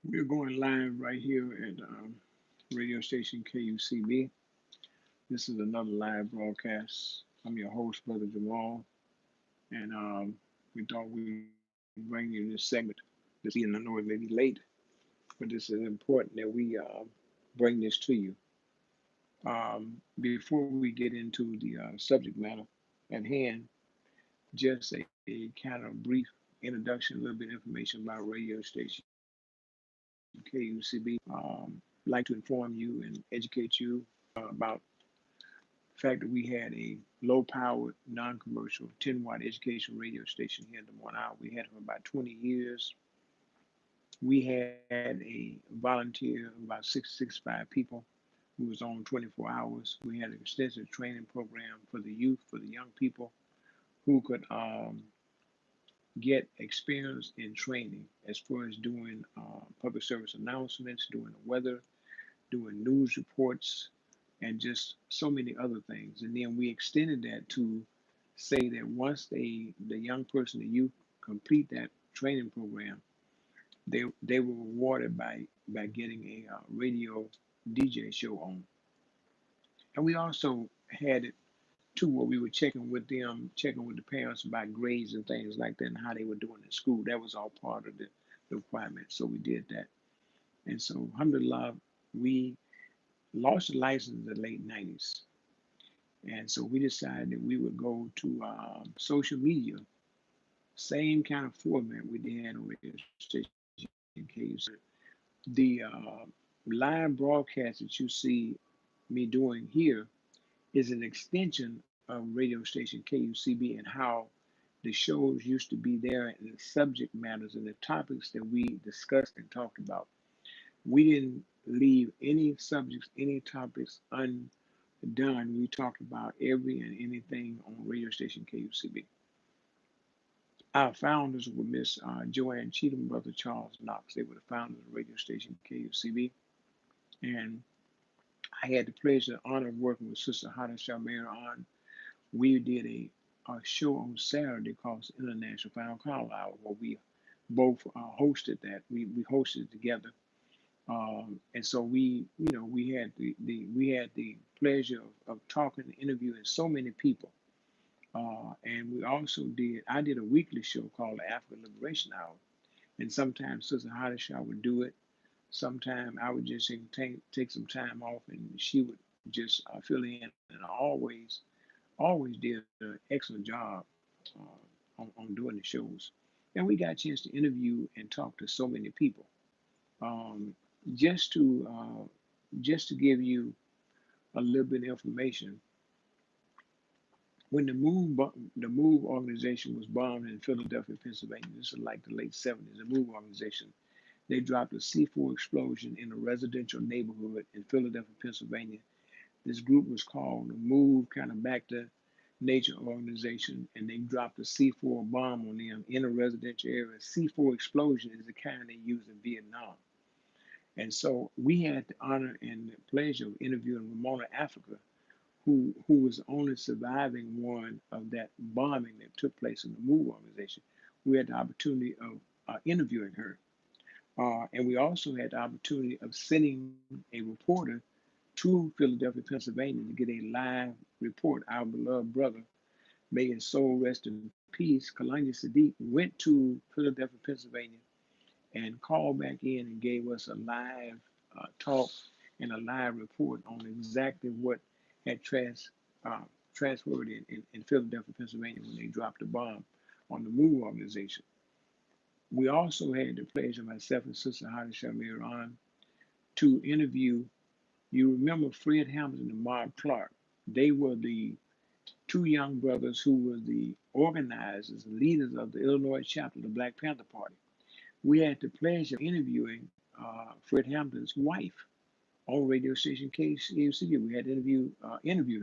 We're going live right here at radio station KUCB. This is another live broadcast. I'm your host, Brother Jamal, and we thought we'd bring you this segment this evening. I know it may be late, but this is important that we bring this to you. Before we get into the subject matter at hand, just a kind of brief introduction, a little bit of information about radio station KUCB. Like to inform you and educate you about the fact that we had a low powered, non commercial 10-watt education radio station here in Des Moines, Iowa. We had it for about 20 years. We had a volunteer of about 65 people who was on 24 hours. We had an extensive training program for the youth, for the young people who could get experience in training as far as doing public service announcements, doing the weather, doing news reports, and just so many other things. And then we extended that to say that once the young person, the youth, complete that training program, they were rewarded by getting a radio DJ show on. And we also had it too where we were checking with them, checking with the parents about grades and things like that and how they were doing in school. That was all part of the requirement. So we did that. And so, alhamdulillah, we lost the license in the late 90s. And so we decided that we would go to social media, same kind of format we did on radio station KUC. The live broadcast that you see me doing here is an extension of radio station KUCB and how the shows used to be there and the subject matters and the topics that we discussed and talked about. We didn't leave any subjects, any topics undone. We talked about every and anything on radio station KUCB. Our founders were Miss Joanne Cheatham, Brother Charles Knox. They were the founders of radio station KUCB. And I had the pleasure and honor of working with Sister Hada Shamir on. We did a show on Saturday called International Final Call Hour, where we both hosted that. We hosted it together. And so we had we had the pleasure of talking and interviewing so many people. And we also I did a weekly show called the African Liberation Hour. And sometimes Sister Hadisha would do it. Sometimes I would just take some time off and she would just fill in. And I always did an excellent job on doing the shows. And we got a chance to interview and talk to so many people. Um, just to just to give you a little bit of information, when the Move organization was bombed in Philadelphia, Pennsylvania, this is like the late 70s. The Move organization, they dropped a C4 explosion in a residential neighborhood in Philadelphia, Pennsylvania. This group was called the Move, kind of back to nature organization, and they dropped a C4 bomb on them in a residential area. C4 explosion is the kind they use in Vietnam. And so we had the honor and the pleasure of interviewing Ramona Africa, who was the only surviving one of that bombing that took place in the MOVE organization. We had the opportunity of interviewing her. And we also had the opportunity of sending a reporter to Philadelphia, Pennsylvania to get a live report. Our beloved brother, may his soul rest in peace, Kalanya Sadiq, went to Philadelphia, Pennsylvania and called back in and gave us a live talk and a live report on exactly what had transferred in Philadelphia, Pennsylvania when they dropped the bomb on the MOVE organization. We also had the pleasure, myself and Sister Hadi Shamir on, to interview, you remember Fred Hampton and Mark Clark. They were the two young brothers who were the organizers and leaders of the Illinois chapter of the Black Panther Party. We had the pleasure of interviewing Fred Hampton's wife on radio station KCMC. We had to interview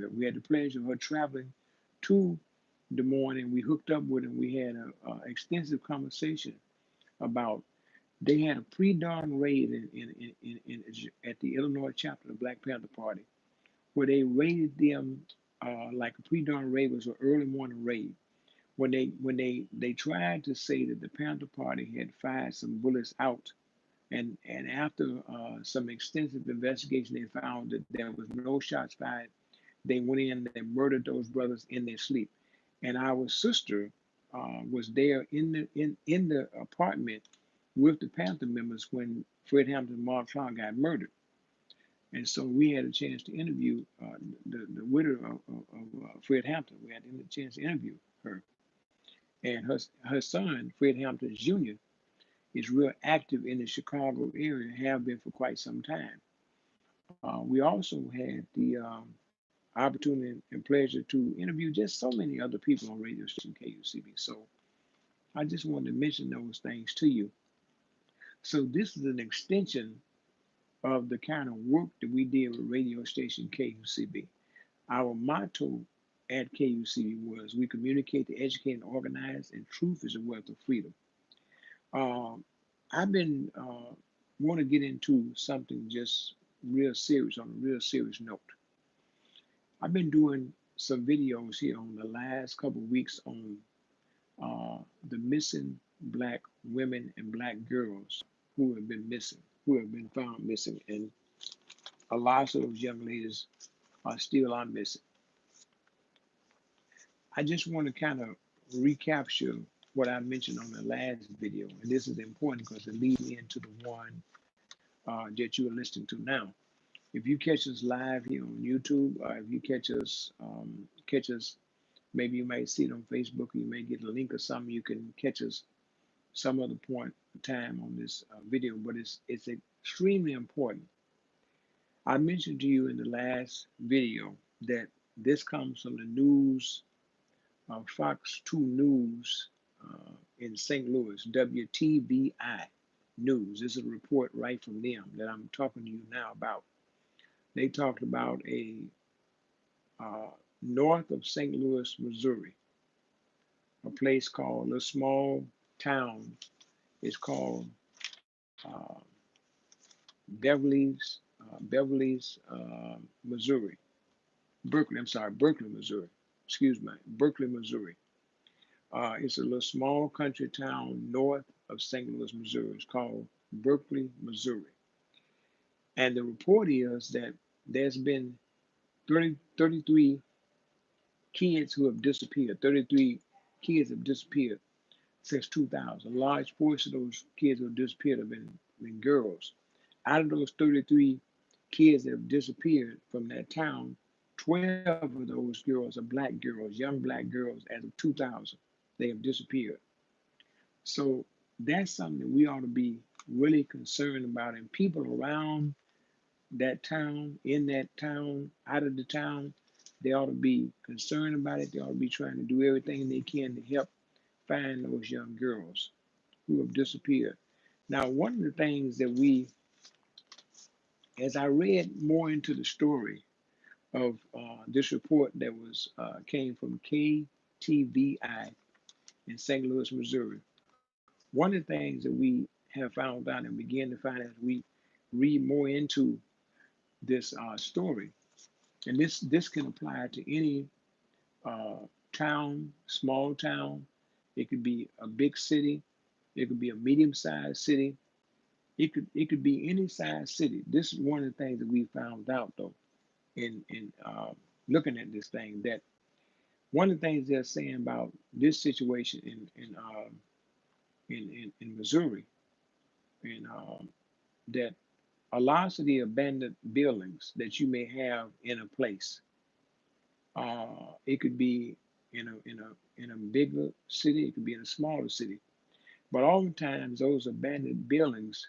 her. We had the pleasure of her traveling to Des Moines, and we hooked up with her. We had an extensive conversation about they had a pre-dawn raid at the Illinois chapter of the Black Panther Party, where they raided them like a pre-dawn raid was an early morning raid. When they tried to say that the Panther Party had fired some bullets out And after some extensive investigation, they found that there was no shots fired. They went in, they murdered those brothers in their sleep. And our sister was there in the apartment with the Panther members when Fred Hampton and Mark Clark got murdered. And so we had a chance to interview the widow of Fred Hampton. We had a chance to interview her. And her son, Fred Hampton Jr., is real active in the Chicago area, have been for quite some time. We also had the opportunity and pleasure to interview just so many other people on radio station KUCB. So I just wanted to mention those things to you. So this is an extension of the kind of work that we did with radio station KUCB. Our motto at KUCB was we communicate to educate and organize, and truth is a wealth of freedom. Um, I've been want to get into something just real serious on a real serious note. I've been doing some videos here on the last couple of weeks on the missing black women and black girls who have been missing, who have been found missing, and a lot of those young ladies are still on missing. I just want to kind of recapture what I mentioned on the last video, and this is important because it leads me into the one that you are listening to now. If you catch us live here on YouTube, if you catch us, maybe you might see it on Facebook, or you may get a link or something. You can catch us some other point in time on this video, but it's extremely important. I mentioned to you in the last video that this comes from the news, Fox 2 News in St. Louis, WTVI News. This is a report right from them that I'm talking to you now about. They talked about a uh, north of St. Louis, Missouri, a place called a small town. It's called Beverly's, Missouri. Berkeley, I'm sorry, Berkeley, Missouri. Excuse me, Berkeley, Missouri. It's a little small country town north of St. Louis, Missouri. It's called Berkeley, Missouri. And the report is that there's been 33 kids who have disappeared. 33 kids have disappeared since 2000. A large portion of those kids who have disappeared have been girls. Out of those 33 kids that have disappeared from that town, 12 of those girls are black girls, young black girls as of 2000. They have disappeared. So that's something that we ought to be really concerned about. And people around that town, in that town, out of the town, they ought to be concerned about it. They ought to be trying to do everything they can to help find those young girls who have disappeared. Now, one of the things that as I read more into the story of this report that was came from KTVI in St. Louis, Missouri, one of the things that we have found out and begin to find as we read more into this story, and this can apply to any uh, town, small town. It could be a big city. It could be a medium-sized city. It could be any size city. This is one of the things that we found out though in looking at this thing, that one of the things they're saying about this situation in Missouri, and that a lot of the abandoned buildings that you may have in a place, it could be in a bigger city, it could be in a smaller city, but oftentimes those abandoned buildings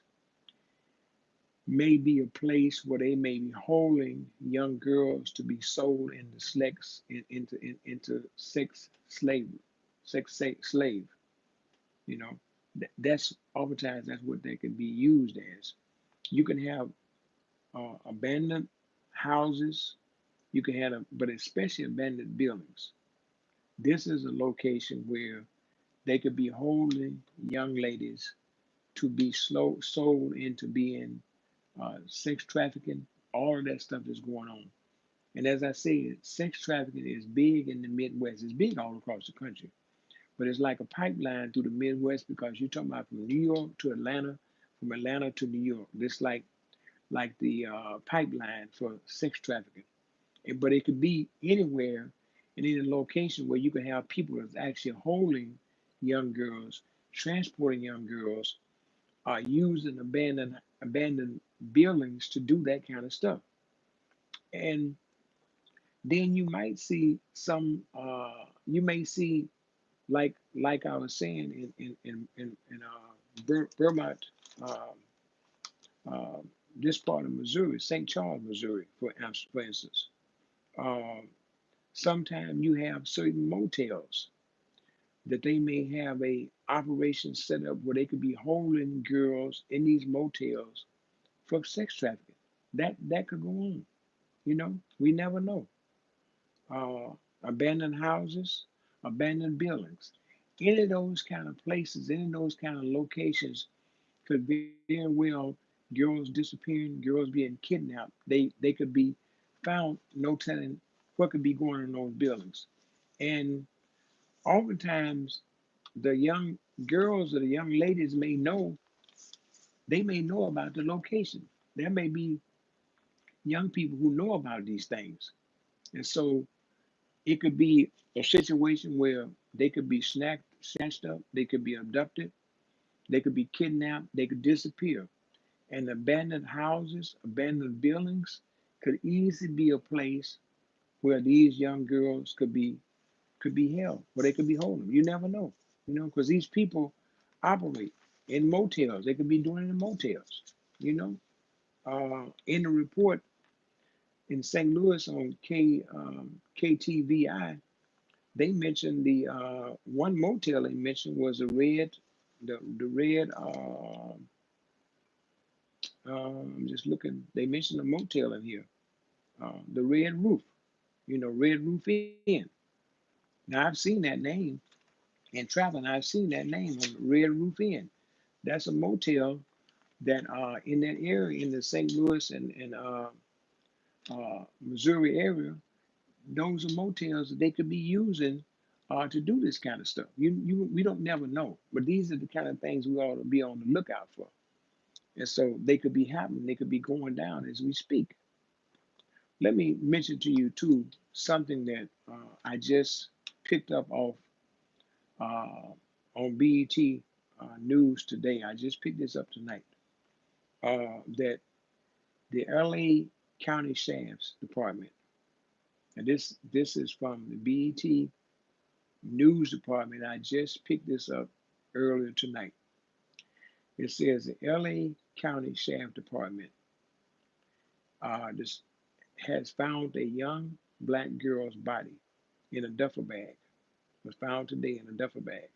may be a place where they may be holding young girls to be sold into into sex slavery, slave. You know, that's oftentimes that's what they can be used as. You can have abandoned houses. You can have, but especially abandoned buildings. This is a location where they could be holding young ladies to be sold into being sex trafficking, all of that stuff that's going on. And as I said, sex trafficking is big in the Midwest. It's big all across the country, but it's like a pipeline through the Midwest because you're talking about from New York to Atlanta, from Atlanta to New York. This like the pipeline for sex trafficking. But it could be anywhere in any location where you can have people that's actually holding young girls, transporting young girls, using abandoned buildings to do that kind of stuff. And then you might see you may see like I was saying in Vermont, uh, uh, this part of Missouri, St. Charles, Missouri, for instance. Um, Sometimes you have certain motels that they may have a operation set up where they could be holding girls in these motels for sex trafficking. That could go on. We never know. uh, Abandoned houses, abandoned buildings. Any of those kind of places, any of those kind of locations could very well girls disappearing, girls being kidnapped. They could be found, no telling what could be going on in those buildings. And oftentimes the young girls or the young ladies may know about the location. There may be young people who know about these things. And so it could be a situation where they could be snatched up, they could be abducted, they could be kidnapped, they could disappear. And abandoned houses, abandoned buildings could easily be a place where these young girls could be held, where they could be holding. You never know, because these people operate in motels. They could be doing it in motels. You know, in the report in St. Louis on KTVI, they mentioned the one motel they mentioned was the red. I'm just looking. They mentioned a motel in here, the Red Roof. Red Roof Inn. Now I've seen that name in traveling. I've seen that name on the Red Roof Inn. That's a motel that in that area in the St. Louis and Missouri area. Those are motels that they could be using to do this kind of stuff. We don't never know, but these are the kind of things we ought to be on the lookout for. And so they could be happening. They could be going down as we speak. Let me mention to you too something that I just picked up off uh, on BET News today. I just picked this up tonight. That the LA County Sheriff's Department, and this is from the BET News Department. I just picked this up earlier tonight. It says the LA County Sheriff Department this has found a young black girl's body in a duffel bag. Was found today in a duffel bag.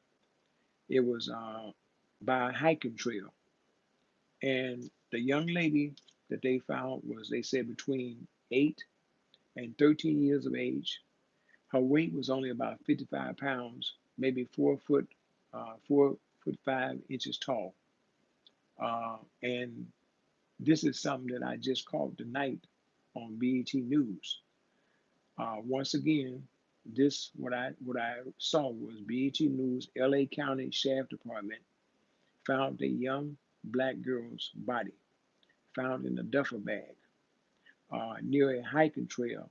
It was by a hiking trail, and the young lady that they found was, they said, between 8 and 13 years of age. Her weight was only about 55 pounds, maybe 4 foot 5 inches tall. And this is something that I just caught tonight on BET News. Once again, this what I saw was BET News. LA County Sheriff Department found a young black girl's body found in a duffel bag near a hiking trail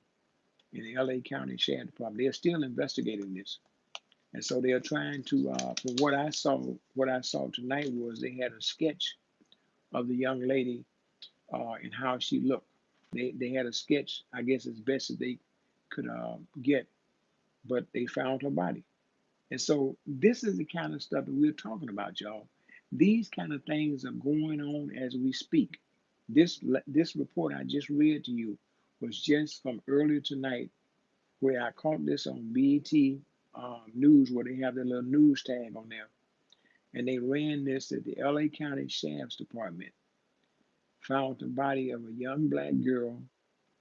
in the LA County Sheriff Department. They're still investigating this, and so they're trying to. From what I saw tonight was they had a sketch of the young lady and how she looked. They had a sketch, I guess, as best as they could get, but they found her body. And so this is the kind of stuff that we're talking about, y'all. These kind of things are going on as we speak. This report I just read to you was just from earlier tonight, where I caught this on BET News, where they have their little news tag on there, and they ran this at the LA County Sheriff's Department. Found the body of a young black girl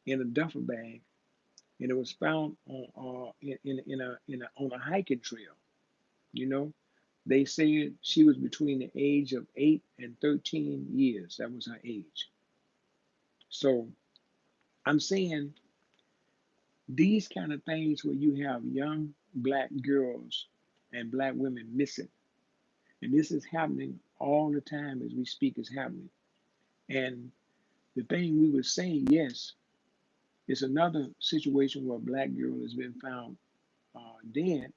in a duffel bag, and it was found on a hiking trail. You know, they said she was between the age of 8 and 13 years. That was her age. So I'm saying these kind of things where you have young black girls and black women missing. And this is happening all the time as we speak, is happening. And the thing we would say, yes, it's another situation where a black girl has been found dead,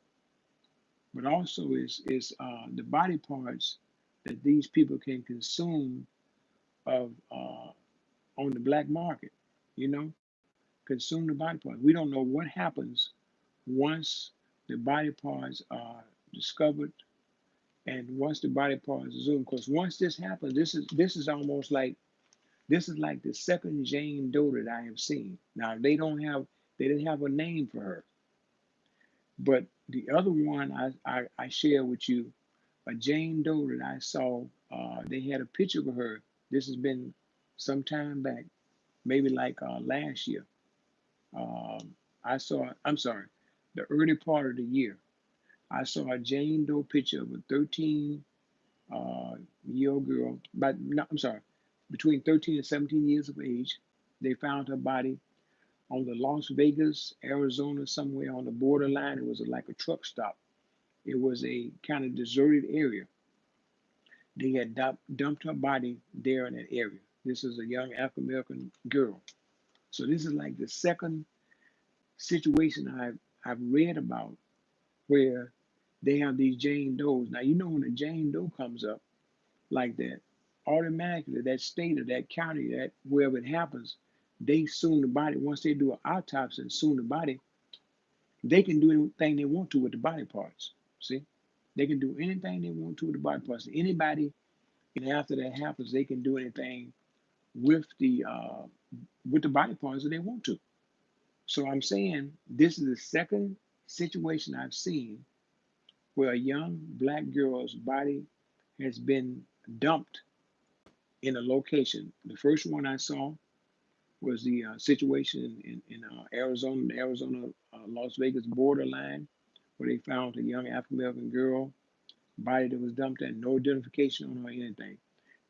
but also is the body parts that these people can consume of on the black market, you know, consume the body parts. We don't know what happens once the body parts are discovered and once the body parts are zoomed. Because once this happens, this is almost like this is like the second Jane Doe that I have seen. Now they didn't have a name for her, but the other one I share with you, a Jane Doe that I saw. They had a picture of her. This has been some time back, maybe like last year. I saw. I'm sorry, the early part of the year. I saw a Jane Doe picture of a 13 year old girl, but no, I'm sorry, between 13 and 17 years of age. They found her body on the Las Vegas, Arizona, somewhere on the borderline. It was like a truck stop. It was a kind of deserted area. They had dumped her body there in that area. This is a young African American girl. So this is like the second situation I've read about where they have these Jane Does. Now you know when a Jane Doe comes up like that, automatically that state or that county, that wherever it happens, they soon the body. Once they do an autopsy and soon the body, they can do anything they want to with the body parts. See, they can do anything they want to with the body parts. Anybody, and after that happens, they can do anything with the body parts that they want to. So I'm saying this is the second situation I've seen where a young black girl's body has been dumped in a location. The first one I saw was the situation in Arizona, the Arizona Las Vegas borderline, where they found a young African American girl body that was dumped and no identification on her or anything.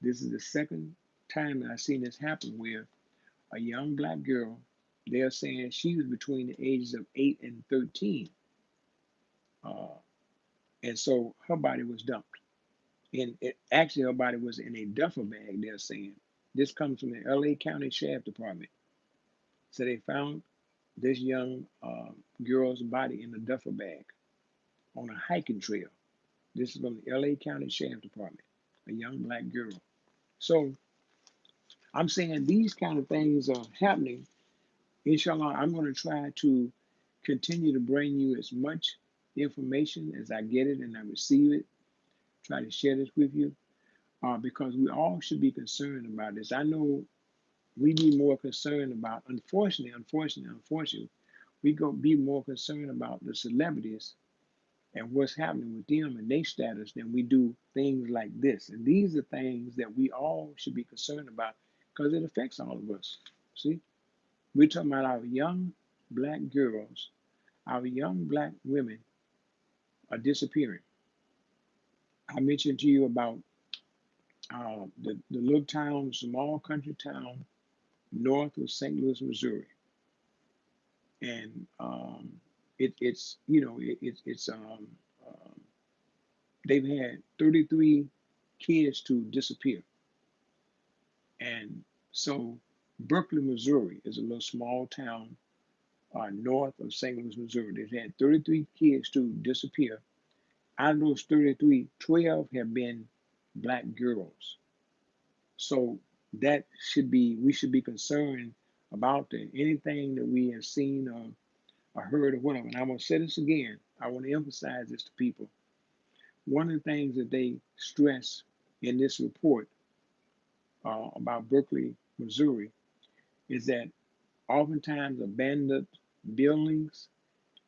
This is the second time that I've seen this happen where a young black girl, they're saying she was between the ages of 8 and 13. Uh, and so her body was dumped. And actually, her body was in a duffel bag, they're saying. This comes from the LA County Sheriff Department. So they found this young girl's body in a duffel bag on a hiking trail. This is from the LA County Sheriff Department, a young black girl. So I'm saying these kind of things are happening. Inshallah, I'm going to try to continue to bring you as much information as I get it and I receive it. Try to share this with you because we all should be concerned about this. I know we be more concerned about, unfortunately, we go be more concerned about the celebrities and what's happening with them and their status than we do things like this. And these are things that we all should be concerned about because it affects all of us. See, we're talking about our young black girls, our young black women are disappearing. I mentioned to you about the little town, small country town north of St. Louis, Missouri, and it's um, they've had 33 kids to disappear, and so Berkeley, Missouri, is a little small town north of St. Louis, Missouri. They've had 33 kids to disappear. Out of those 33, 12 have been black girls. So that should be, we should be concerned about that. Anything that we have seen or heard or whatever. And I'm going to say this again. I want to emphasize this to people. One of the things that they stress in this report about Berkeley, Missouri, is that oftentimes abandoned buildings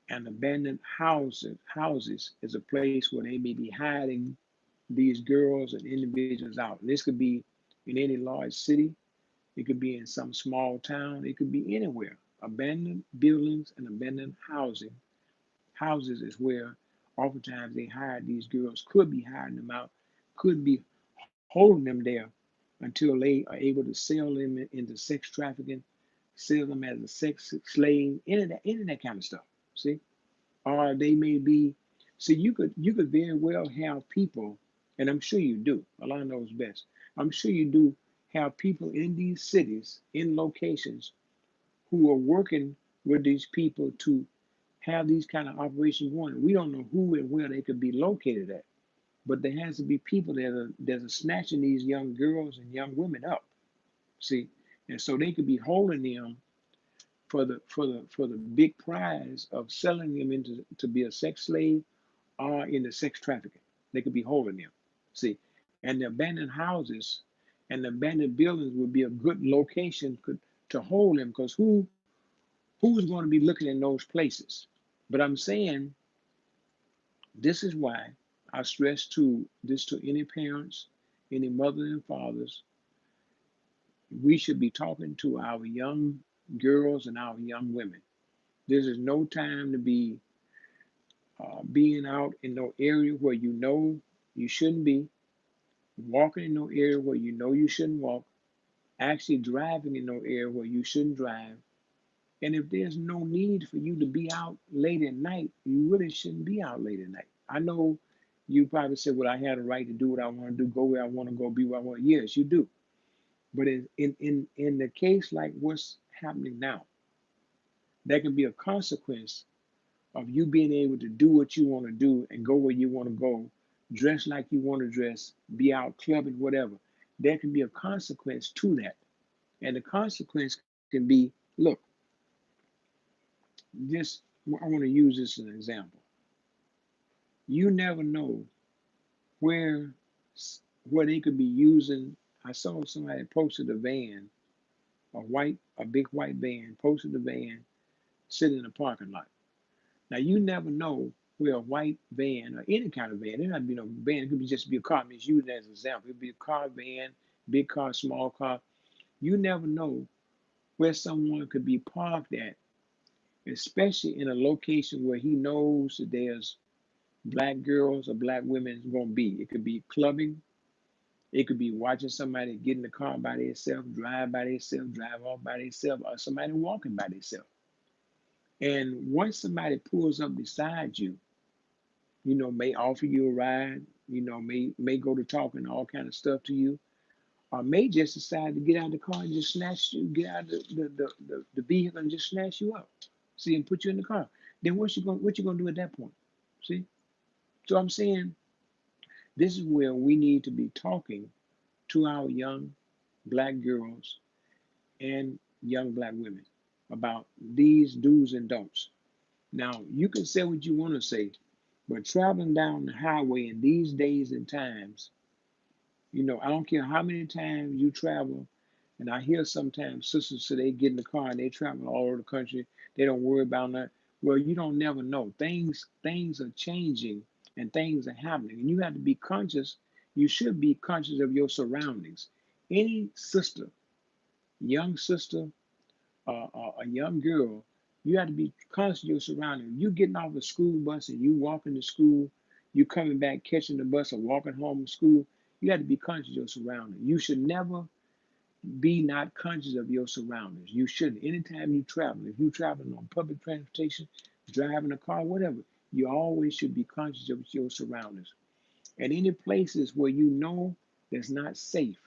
and abandoned houses is a place where they may be hiding these girls and individuals out. And this could be in any large city. It could be in some small town. It could be anywhere. Abandoned buildings and abandoned houses is where oftentimes they hide these girls, could be hiding them out, could be holding them there until they are able to sell them into sex trafficking, sell them as a sex slave, any of that kind of stuff. See? Or they may be, see, you could very well have people. And I'm sure you do. Allah knows best. I'm sure you do have people in these cities, in locations, who are working with these people to have these kind of operations going. We don't know who and where they could be located at, but there has to be people that are snatching these young girls and young women up. See, and so they could be holding them for the big prize of selling them into to be a sex slave or into sex trafficking. They could be holding them. See, and the abandoned houses and the abandoned buildings would be a good location to hold them, because who's going to be looking in those places? But I'm saying this is why I stress to this to any parents, any mothers and fathers. We should be talking to our young girls and our young women. This is no time to be being out in no area where you know you shouldn't be, walking in no area where you know you shouldn't walk, actually driving in no area where you shouldn't drive. And if there's no need for you to be out late at night, you really shouldn't be out late at night. I know you probably say, well, I had a right to do what I want to do, go where I want to go, be where I want. Yes, you do. But in the case like what's happening now, there can be a consequence of you being able to do what you want to do and go where you want to go, dress like you want to dress, be out clubbing, whatever. There can be a consequence to that. And the consequence can be, look, just I want to use this as an example. You never know where where they could be using. I saw somebody posted a van, a big white van, posted a van sitting in a parking lot. Now you never know where a white van or any kind of van, it not be no van, it could be just be a car. I mean, use it as an example. It could be a car, van, big car, small car. You never know where someone could be parked at, especially in a location where he knows that there's black girls or black women going to be. It could be clubbing. It could be watching somebody get in the car by themselves, drive by themselves, drive off by themselves, or somebody walking by themselves. And once somebody pulls up beside you, may offer you a ride, may go to talking all kind of stuff to you, or may just decide to get out of the car and just snatch you, get out of the vehicle and just snatch you up. See, and put you in the car. Then what you gonna do at that point? See? So I'm saying this is where we need to be talking to our young black girls and young black women about these do's and don'ts. Now, you can say what you want to say, but traveling down the highway in these days and times, I don't care how many times you travel, and I hear sometimes sisters say they get in the car and they travel all over the country. They don't worry about that. Well, you don't never know. Things are changing and things are happening, and you have to be conscious. You should be conscious of your surroundings. Any sister, young sister, a young girl, you have to be conscious of your surroundings. You getting off a school bus and you walking to school, you coming back catching the bus or walking home from school, you have to be conscious of your surroundings. You should never be not conscious of your surroundings. You shouldn't. Anytime you travel, if you traveling on public transportation, driving a car, whatever, you always should be conscious of your surroundings. And any places where you know that's not safe,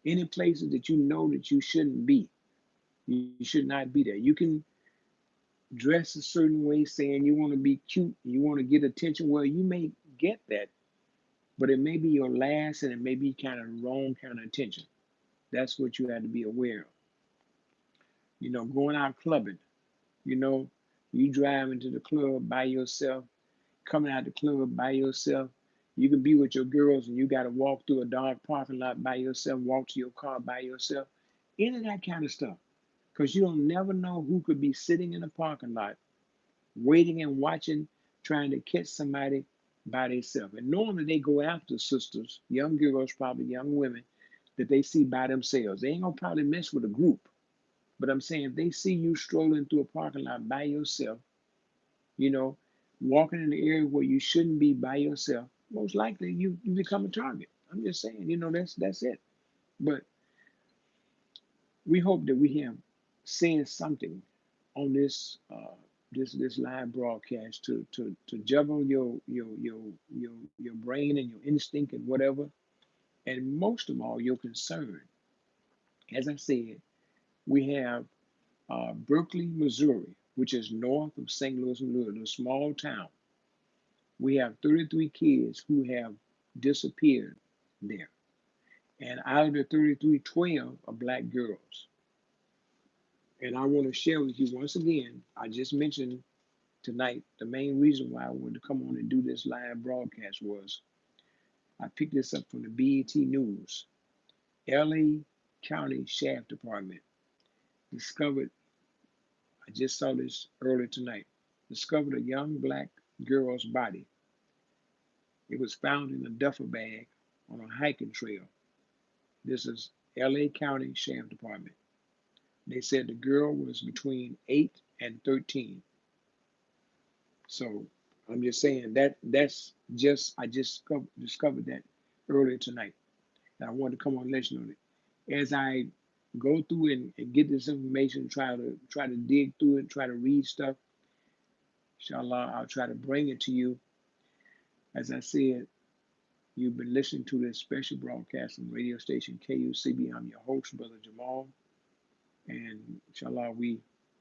any places that you know that you shouldn't be, you should not be there. You can dress a certain way saying you want to be cute, you want to get attention. Well, you may get that, but it may be your last and it may be kind of wrong kind of attention. That's what you have to be aware of. Going out clubbing, you know, you driving to the club by yourself, coming out the club by yourself. You can be with your girls and you got to walk through a dark parking lot by yourself, walk to your car by yourself, any of that kind of stuff. Because you don't never know who could be sitting in a parking lot waiting and watching, trying to catch somebody by themselves. And normally they go after sisters, young girls, probably young women, that they see by themselves. They ain't gonna probably mess with a group. But I'm saying if they see you strolling through a parking lot by yourself, you know, walking in the area where you shouldn't be by yourself, most likely you become a target. I'm just saying, that's it. But we hope that we have said something on this live broadcast to juggle your brain brain and your instinct and whatever, and most of all, your concern. As I said, we have Berkeley, Missouri, which is north of St. Louis, Missouri, a small town. We have 33 kids who have disappeared there. And out of the 33, 12 are black girls. And I want to share with you once again, I just mentioned tonight, the main reason why I wanted to come on and do this live broadcast was I picked this up from the BET News. LA County Sheriff Department discovered, I just saw this earlier tonight, discovered a young black girl's body. It was found in a duffel bag on a hiking trail. This is LA County Sheriff Department. They said the girl was between 8 and 13. So I'm just saying that's just I just discovered that earlier tonight. And I wanted to come on and let you know that. As I go through and get this information, try to dig through it, try to read stuff, inshallah, I'll try to bring it to you. As I said, you've been listening to this special broadcast on radio station KUCB. I'm your host, Brother Jamal. And inshallah, we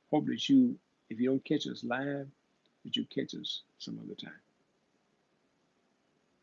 hope that you, if you don't catch us live, that you catch us some other time.